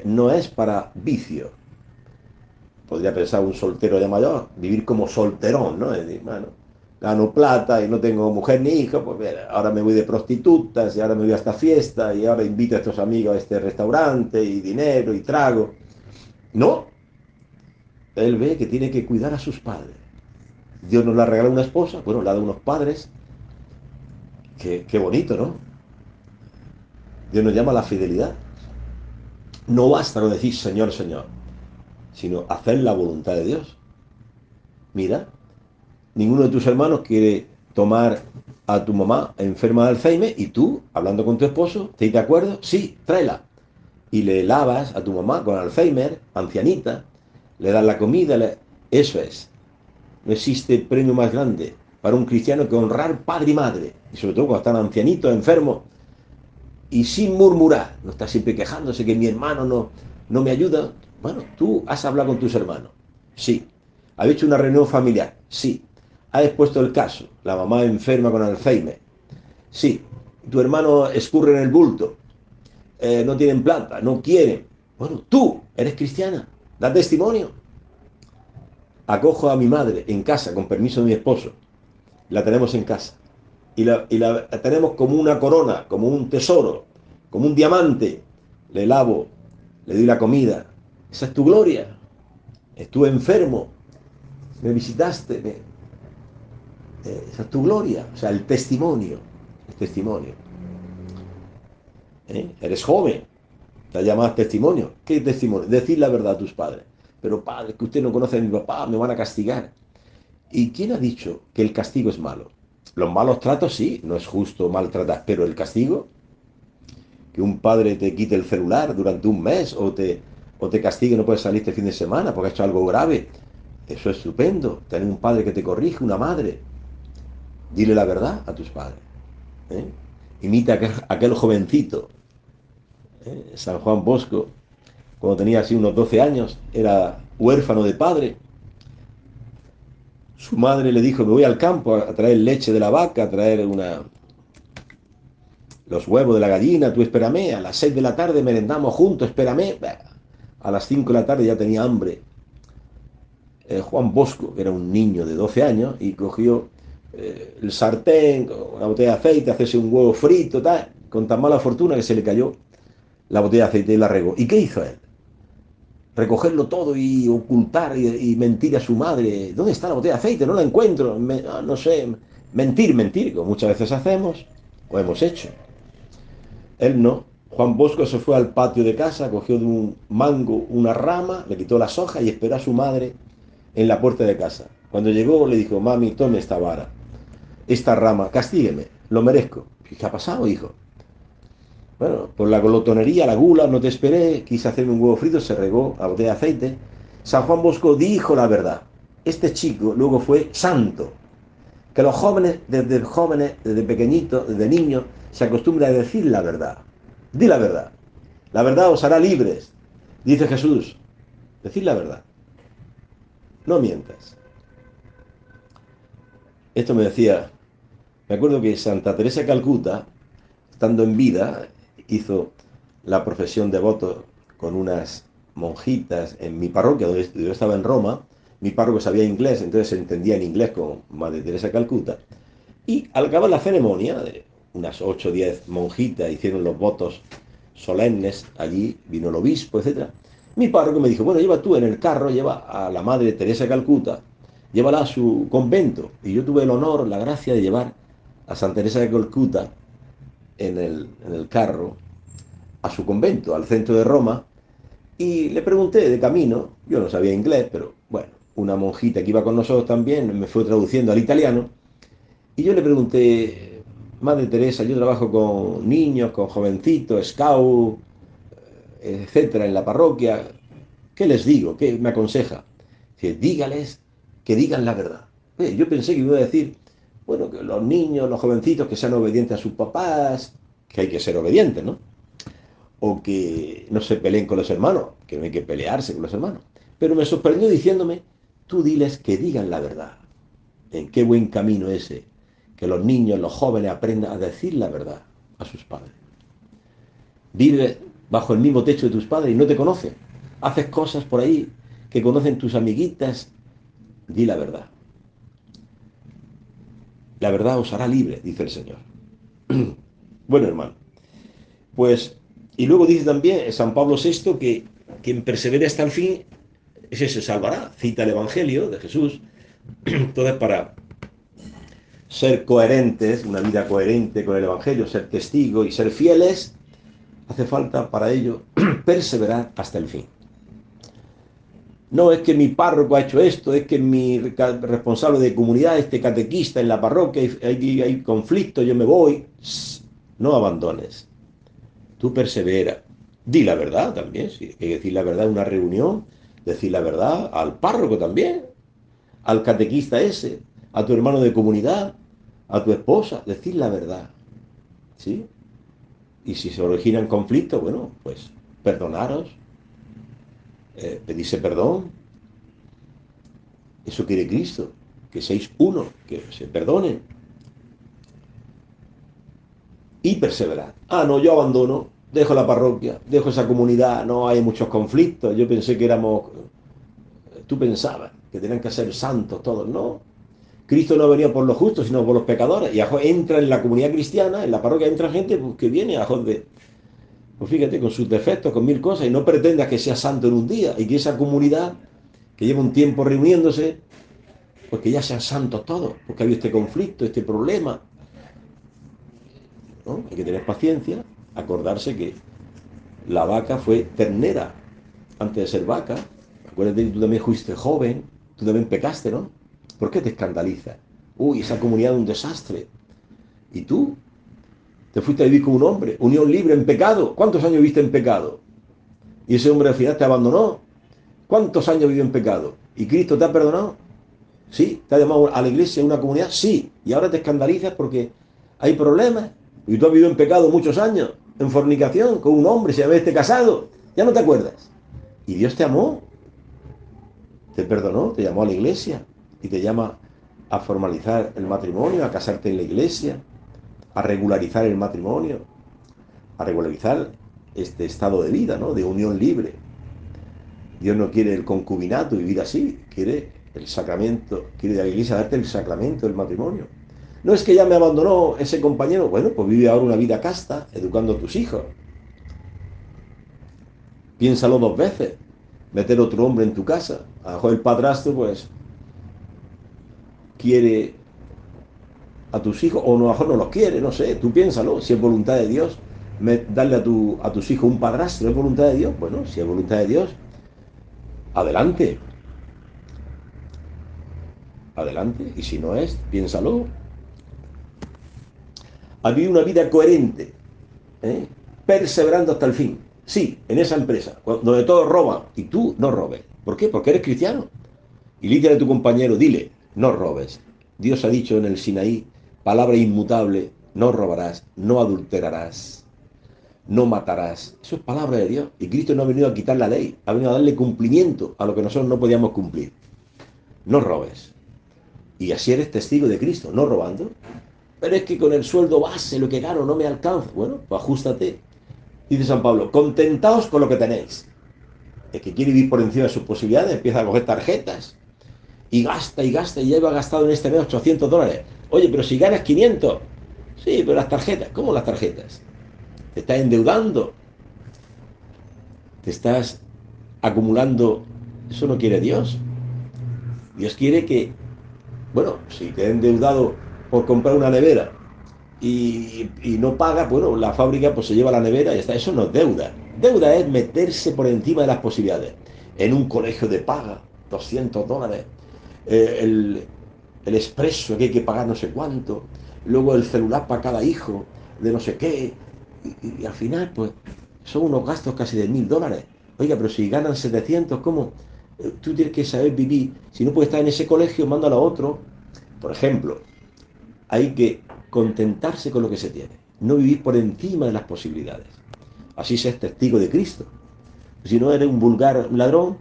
no es para vicio. Podría pensar un soltero ya mayor, vivir como solterón, ¿no? Es decir, bueno, gano plata y no tengo mujer ni hijo, pues mira, ahora me voy de prostitutas y ahora me voy a esta fiesta y ahora invito a estos amigos a este restaurante y dinero y trago. No, él ve que tiene que cuidar a sus padres. Dios nos la regala una esposa, bueno, la da unos padres. Qué bonito, ¿no? Dios nos llama a la fidelidad. No basta con decir Señor, Señor, sino hacer la voluntad de Dios. Mira, ninguno de tus hermanos quiere tomar a tu mamá enferma de Alzheimer y tú, hablando con tu esposo, ¿estáis de acuerdo? Sí, tráela. Y le lavas a tu mamá con Alzheimer, ancianita, le das la comida, eso es. No existe premio más grande para un cristiano que honrar padre y madre, y sobre todo cuando están ancianitos, enfermos, y sin murmurar, no está siempre quejándose que mi hermano no me ayuda. Bueno, tú has hablado con tus hermanos, sí. ¿Has hecho una reunión familiar? Sí. ¿Has expuesto el caso? La mamá enferma con Alzheimer. Sí. Tu hermano escurre en el bulto. No tienen planta, no quieren. Bueno, tú eres cristiana, da testimonio. Acojo a mi madre en casa, con permiso de mi esposo. La tenemos en casa. Y la tenemos como una corona, como un tesoro, como un diamante. Le lavo, le doy la comida. Esa es tu gloria. Estuve enfermo, me visitaste. Esa es tu gloria. O sea, el testimonio. El testimonio. Eres joven, te llamas testimonio. ¿Qué testimonio? Decir la verdad a tus padres. Pero padre, que usted no conoce a mi papá, me van a castigar. ¿Y quién ha dicho que el castigo es malo? Los malos tratos sí, no es justo maltratar, pero el castigo, que un padre te quite el celular durante un mes o te castigue y no puedes salir este fin de semana porque ha hecho algo grave, eso es estupendo. Tener un padre que te corrige, una madre. Dile la verdad a tus padres. ¿eh? Imita a aquel jovencito, San Juan Bosco, cuando tenía así unos 12 años, era huérfano de padre. Su madre le dijo, me voy al campo a traer leche de la vaca, a traer los huevos de la gallina, tú espérame, a las 6 de la tarde merendamos juntos, espérame. A las 5 de la tarde ya tenía hambre. Juan Bosco, que era un niño de 12 años, y cogió el sartén, una botella de aceite, hacerse un huevo frito, tal, con tan mala fortuna que se le cayó la botella de aceite y la regó. ¿Y qué hizo él? Recogerlo todo y ocultar y mentir a su madre. ¿Dónde está la botella de aceite? No la encuentro. No sé. Mentir, como muchas veces hacemos o hemos hecho. Él no. Juan Bosco se fue al patio de casa, cogió de un mango una rama, le quitó las hojas y esperó a su madre en la puerta de casa. Cuando llegó le dijo, mami, tome esta vara, esta rama, castígueme, lo merezco. ¿Qué ha pasado, hijo? Bueno, por la glotonería, la gula, no te esperé, quise hacerme un huevo frito, se regó a botella de aceite. San Juan Bosco dijo la verdad. Este chico luego fue santo. Que los jóvenes, desde pequeñitos, desde niños, se acostumbran a decir la verdad. Di la verdad. La verdad os hará libres, dice Jesús. Decid la verdad. No mientas. Esto me decía, me acuerdo que Santa Teresa de Calcuta, estando en vida, hizo la profesión de voto con unas monjitas en mi parroquia, donde yo estaba en Roma. Mi párroco sabía inglés, entonces se entendía en inglés con Madre Teresa de Calcuta. Y al acabar la ceremonia, de unas 8 o 10 monjitas hicieron los votos solemnes, allí vino el obispo, etcétera. Mi párroco me dijo, bueno, lleva tú en el carro, lleva a la Madre Teresa de Calcuta, llévala a su convento. Y yo tuve el honor, la gracia de llevar a Santa Teresa de Calcuta en el carro a su convento, al centro de Roma, y le pregunté de camino, yo no sabía inglés, pero bueno, una monjita que iba con nosotros también me fue traduciendo al italiano, y yo le pregunté, Madre Teresa, yo trabajo con niños, con jovencitos, scout, etcétera, en la parroquia, ¿qué les digo? ¿Qué me aconseja? Dice, dígales que digan la verdad. Yo pensé que iba a decir, bueno, que los niños, los jovencitos, que sean obedientes a sus papás, que hay que ser obedientes, ¿no? O que no se peleen con los hermanos, que no hay que pelearse con los hermanos. Pero me sorprendió diciéndome, tú diles que digan la verdad. En qué buen camino ese, que los niños, los jóvenes aprendan a decir la verdad a sus padres. Vives bajo el mismo techo de tus padres y no te conocen. Haces cosas por ahí que conocen tus amiguitas. Di la verdad. La verdad os hará libre, dice el Señor. Bueno, hermano, pues, y luego dice también San Pablo VI que quien persevere hasta el fin, ese se salvará. Cita el Evangelio de Jesús. Entonces, para ser coherentes, una vida coherente con el Evangelio, ser testigo y ser fieles, hace falta para ello perseverar hasta el fin. No, es que mi párroco ha hecho esto, es que mi responsable de comunidad, este catequista en la parroquia, hay conflicto, yo me voy. No abandones. Tú persevera. Di la verdad también, sí. Hay que decir la verdad en una reunión, decir la verdad al párroco también, al catequista ese, a tu hermano de comunidad, a tu esposa, decir la verdad. ¿Sí? Y si se originan conflictos, bueno, pues perdonaros, pedirse perdón. Eso quiere Cristo, que seáis uno, que se perdonen y perseverad. Ah, no, yo abandono, dejo la parroquia, dejo esa comunidad, no hay muchos conflictos, yo pensé que éramos, tú pensabas que tenían que ser santos todos, no. Cristo no venía por los justos, sino por los pecadores. Y entra en la comunidad cristiana, en la parroquia entra gente pues, que viene a joder, pues fíjate, con sus defectos, con mil cosas, y no pretendas que sea santo en un día, y que esa comunidad, que lleva un tiempo reuniéndose, pues que ya sean santos todos, porque había este conflicto, este problema, ¿no? Hay que tener paciencia, acordarse que la vaca fue ternera antes de ser vaca. Acuérdate que tú también fuiste joven, tú también pecaste, ¿no? ¿Por qué te escandaliza? Uy, esa comunidad es un desastre. ¿Y tú? Te fuiste a vivir con un hombre, unión libre en pecado. ¿Cuántos años viviste en pecado? Y ese hombre al final te abandonó. ¿Cuántos años vivió en pecado? ¿Y Cristo te ha perdonado? ¿Sí? ¿Te ha llamado a la iglesia, a una comunidad? Sí. Y ahora te escandalizas porque hay problemas. Y tú has vivido en pecado muchos años, en fornicación, con un hombre, si habéis casado. Ya no te acuerdas. Y Dios te amó, te perdonó, te llamó a la iglesia y te llama a formalizar el matrimonio, a casarte en la iglesia, a regularizar el matrimonio, a regularizar este estado de vida, ¿no? De unión libre. Dios no quiere el concubinato, vivir así, quiere el sacramento, quiere de la iglesia darte el sacramento del matrimonio. No es que ya me abandonó ese compañero, bueno, pues vive ahora una vida casta, educando a tus hijos. Piénsalo dos veces, meter otro hombre en tu casa. A lo mejor el padrastro, pues, quiere a tus hijos, o a lo mejor no los quiere, no sé, tú piénsalo, si es voluntad de Dios, darle a tus hijos un padrastro, ¿es voluntad de Dios? Bueno, si es voluntad de Dios, adelante, adelante, y si no es, piénsalo. Ha vivido una vida coherente, ¿eh? Perseverando hasta el fin. Sí, en esa empresa, donde todos roban, y tú no robes. ¿Por qué? Porque eres cristiano. Y líder a tu compañero, dile, no robes. Dios ha dicho en el Sinaí, palabra inmutable, no robarás, no adulterarás, no matarás. Eso es palabra de Dios. Y Cristo no ha venido a quitar la ley, ha venido a darle cumplimiento a lo que nosotros no podíamos cumplir. No robes. Y así eres testigo de Cristo, no robando. Pero es que con el sueldo base, lo que gano, no me alcanza. Bueno, pues ajustate. Dice San Pablo, contentaos con lo que tenéis. El que quiere vivir por encima de sus posibilidades empieza a coger tarjetas y gasta y gasta y ya iba gastado en este mes $800. Oye, pero si ganas 500. Sí, pero las tarjetas, ¿cómo las tarjetas? Te estás endeudando, te estás acumulando. Eso no quiere Dios. Dios quiere que, bueno, si te has endeudado por comprar una nevera y no paga, bueno, la fábrica pues se lleva la nevera y está. Eso no es deuda. Deuda es meterse por encima de las posibilidades. En un colegio de paga, $200. El, el expreso que hay que pagar no sé cuánto. Luego el celular para cada hijo, de no sé qué. Y al final, pues, son unos gastos casi de $1000. Oiga, pero si ganan 700, ¿cómo? Tú tienes que saber vivir. Si no puedes estar en ese colegio, mándalo a otro. Por ejemplo, hay que contentarse con lo que se tiene, no vivir por encima de las posibilidades. Así se es testigo de Cristo. Si no, eres un vulgar ladrón,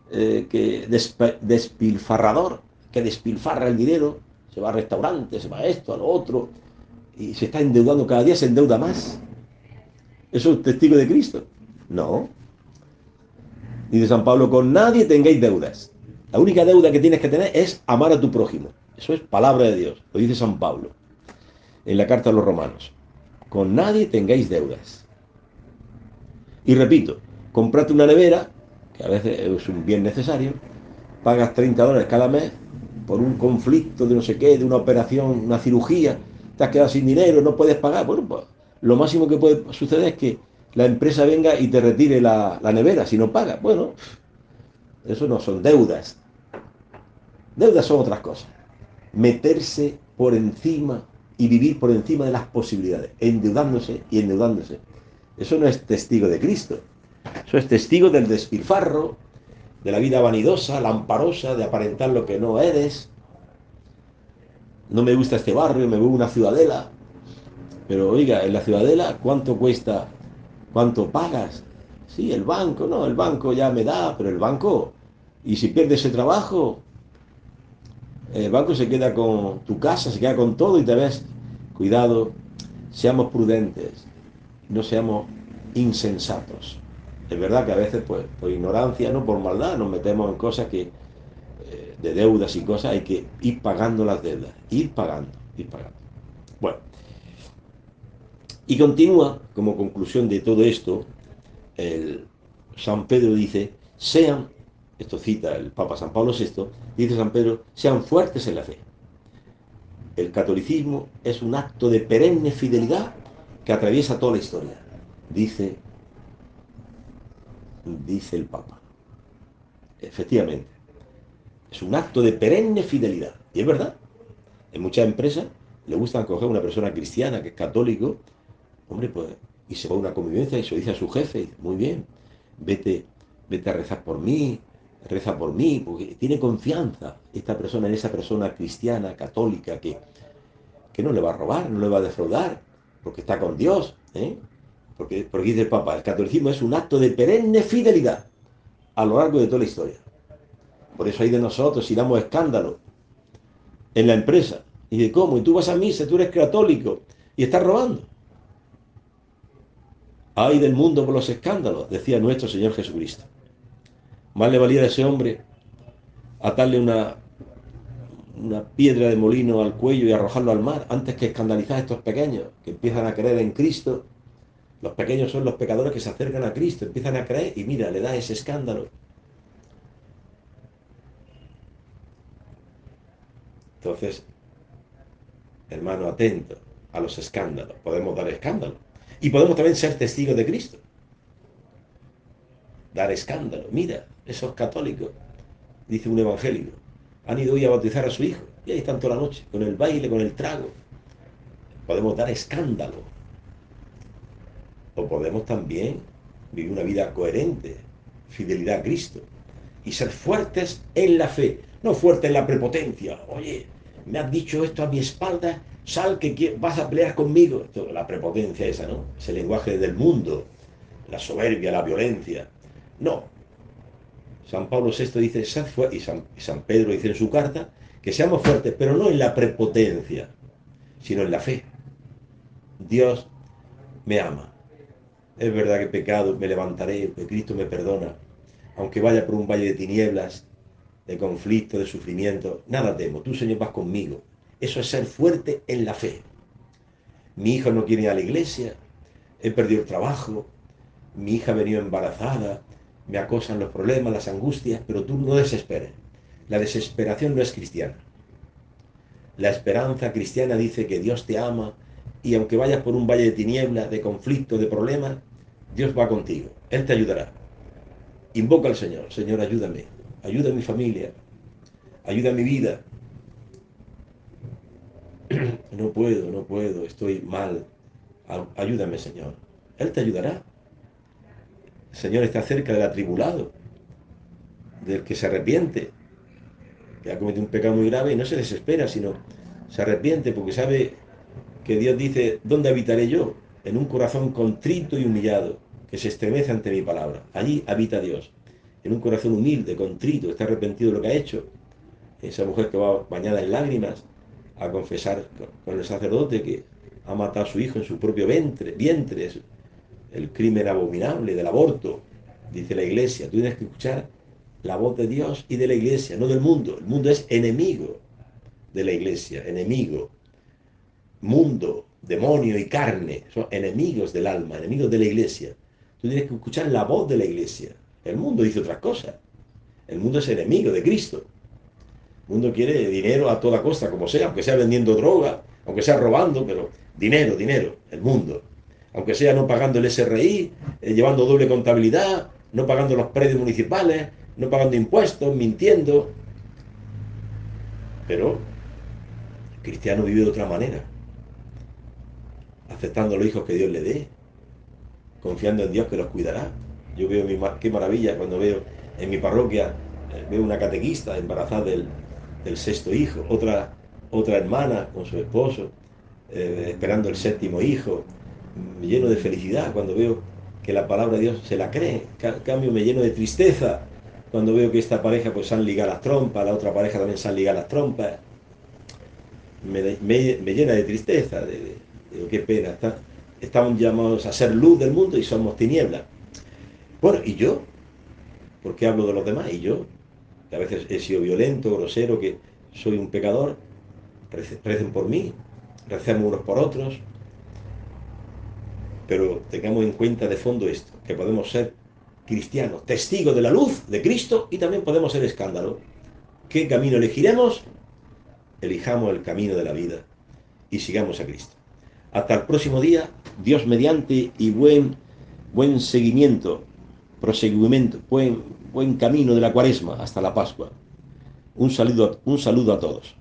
que despilfarrador, que despilfarra el dinero, se va a restaurantes, se va a esto, a lo otro, y se está endeudando, cada día se endeuda más. ¿Eso es testigo de Cristo? No. Dice San Pablo, con nadie tengáis deudas. La única deuda que tienes que tener es amar a tu prójimo. Eso es palabra de Dios, lo dice San Pablo en la carta a los romanos. Con nadie tengáis deudas. Y repito, comprate una nevera, que a veces es un bien necesario, pagas $30 cada mes por un conflicto de no sé qué, de una operación, una cirugía, te has quedado sin dinero, no puedes pagar. Bueno, pues lo máximo que puede suceder es que la empresa venga y te retire la nevera si no pagas. Bueno, Eso no son deudas. Deudas son otras cosas. Meterse por encima y vivir por encima de las posibilidades, endeudándose y endeudándose. Eso no es testigo de Cristo. Eso es testigo del despilfarro, de la vida vanidosa, lamparosa, de aparentar lo que no eres. No me gusta este barrio, me voy a una ciudadela. Pero oiga, en la ciudadela, ¿cuánto cuesta? ¿Cuánto pagas? Sí, el banco, no, el banco ya me da, pero el banco, y si pierdes el trabajo, el banco se queda con tu casa, se queda con todo y te ves. Cuidado, seamos prudentes, no seamos insensatos. Es verdad que a veces, pues, por ignorancia, no por maldad, nos metemos en cosas que, de deudas y cosas, hay que ir pagando las deudas, ir pagando, ir pagando. Bueno, y continúa como conclusión de todo esto, el San Pedro dice, sean, esto cita el Papa San Pablo VI, dice San Pedro, sean fuertes en la fe. El catolicismo es un acto de perenne fidelidad que atraviesa toda la historia, dice, dice el Papa. Efectivamente, es un acto de perenne fidelidad. Y es verdad, en muchas empresas le gustan coger a una persona cristiana que es católico, hombre, pues, y se va a una convivencia y se lo dice a su jefe, muy bien, vete, vete a rezar por mí, reza por mí, porque tiene confianza esta persona en esa persona cristiana, católica, que no le va a robar, no le va a defraudar, porque está con Dios, ¿eh? Porque dice el Papa, el catolicismo es un acto de perenne fidelidad a lo largo de toda la historia. Por eso hay de nosotros, si damos escándalo en la empresa, y de cómo, y tú vas a misa, tú eres católico, y estás robando. Ay del mundo por los escándalos, decía nuestro Señor Jesucristo. Más le valía a ese hombre atarle una piedra de molino al cuello y arrojarlo al mar, antes que escandalizar a estos pequeños que empiezan a creer en Cristo. Los pequeños son los pecadores que se acercan a Cristo, empiezan a creer y mira, le da ese escándalo. Entonces, hermano, atento a los escándalos. Podemos dar escándalo. Y podemos también ser testigos de Cristo. Dar escándalo. Mira, esos católicos, dice un evangélico, han ido hoy a bautizar a su hijo. Y ahí están toda la noche, con el baile, con el trago. Podemos dar escándalo. O podemos también vivir una vida coherente, fidelidad a Cristo. Y ser fuertes en la fe, no fuertes en la prepotencia. Oye, me has dicho esto a mi espalda, sal que vas a pelear conmigo. Esto, la prepotencia esa, ¿no? Ese lenguaje del mundo, la soberbia, la violencia. No. San Pablo VI dice, y San Pedro dice en su carta, que seamos fuertes, pero no en la prepotencia, sino en la fe. Dios me ama. Es verdad que he pecado, me levantaré, que Cristo me perdona. Aunque vaya por un valle de tinieblas, de conflicto, de sufrimiento, nada temo, tú Señor vas conmigo. Eso es ser fuerte en la fe. Mi hijo no quiere ir a la iglesia, he perdido el trabajo, mi hija ha venido embarazada, me acosan los problemas, las angustias, pero tú no desesperes. La desesperación no es cristiana. La esperanza cristiana dice que Dios te ama y aunque vayas por un valle de tinieblas, de conflicto, de problemas, Dios va contigo, Él te ayudará. Invoca al Señor, Señor, ayúdame, ayuda a mi familia, ayuda a mi vida. No puedo, no puedo, estoy mal. Ayúdame, Señor. Él te ayudará. El Señor está cerca del atribulado, del que se arrepiente, que ha cometido un pecado muy grave y no se desespera, sino se arrepiente porque sabe que Dios dice, ¿dónde habitaré yo? En un corazón contrito y humillado, que se estremece ante mi palabra. Allí habita Dios. En un corazón humilde, contrito, está arrepentido de lo que ha hecho. Esa mujer que va bañada en lágrimas a confesar con el sacerdote que ha matado a su hijo en su propio vientre, es el crimen abominable del aborto, dice la iglesia. Tú tienes que escuchar la voz de Dios y de la iglesia, no del mundo. El mundo es enemigo de la iglesia, enemigo. Mundo, demonio y carne son enemigos del alma, enemigos de la iglesia. Tú tienes que escuchar la voz de la iglesia. El mundo dice otras cosas. El mundo es enemigo de Cristo. El mundo quiere dinero a toda costa, como sea, aunque sea vendiendo droga, aunque sea robando, pero dinero, dinero, el mundo. Aunque sea no pagando el SRI, llevando doble contabilidad, no pagando los predios municipales, no pagando impuestos, mintiendo. Pero el cristiano vive de otra manera, aceptando los hijos que Dios le dé, confiando en Dios que los cuidará. Yo veo qué maravilla cuando veo en mi parroquia, veo una catequista embarazada del sexto hijo, otra hermana con su esposo, esperando el séptimo hijo, lleno de felicidad cuando veo que la palabra de Dios se la cree. Cambio, me lleno de tristeza cuando veo que esta pareja pues se han ligado las trompas, la otra pareja también se han ligado las trompas. Me llena de tristeza, digo, qué pena, estamos llamados a ser luz del mundo y somos tinieblas. Bueno, ¿y yo? ¿Por qué hablo de los demás? ¿Y yo? Que a veces he sido violento, grosero, que soy un pecador. Recen por mí, recemos unos por otros, pero tengamos en cuenta de fondo esto, que podemos ser cristianos, testigos de la luz de Cristo, y también podemos ser escándalo. ¿Qué camino elegiremos? Elijamos el camino de la vida y sigamos a Cristo. Hasta el próximo día, Dios mediante, y buen seguimiento, proseguimiento, buen camino de la Cuaresma hasta la Pascua. Un saludo a todos.